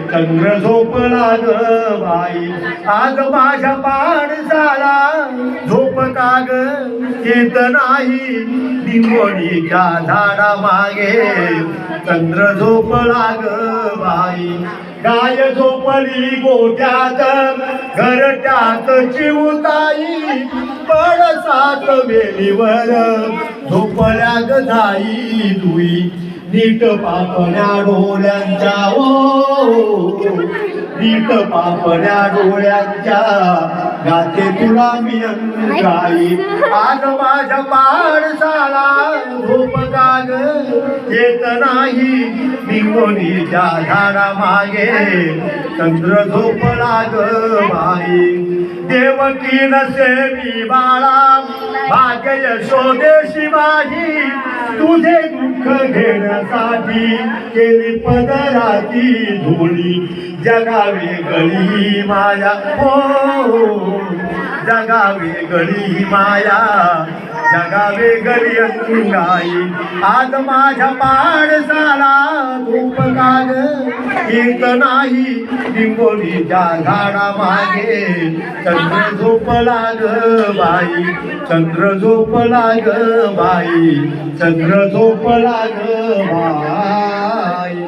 चंद्र झोपला ग बाई आज माझ्या पाडसाला झोप का ग येत नाही निंबोणीच्या झाडा मागे चंद्र झोपला ग बाई गाय झोपली गोठ्यात घरट्यात चिवताई पडसात वेलीवर झोपल्या ग जाई दुई नीट पापण्या डोळ्यांच्या नीट पापण्या डोळ्यांच्या गाते तुला मी अंगाई आज माझ्या पाडसाला झोप काग येत नाही निंबोणीच्या झाडा मागे चंद्र झोपला ग बाई देवकी नसेवी बाळा भाग्य यशोदेशी माझी तुझे दुःख घेण्यासाठी केली पदराची धुळी जगावे गळी माया हो जगावे गळी माया जगावे गळी अंगाई आज माझ्या पाडसाला धूप काग येत नाही निंबोणीच्या झाडा मागे चंद्र झोपला ग बाई चंद्र झोपला ग बाई चंद्र झोपला ग बाई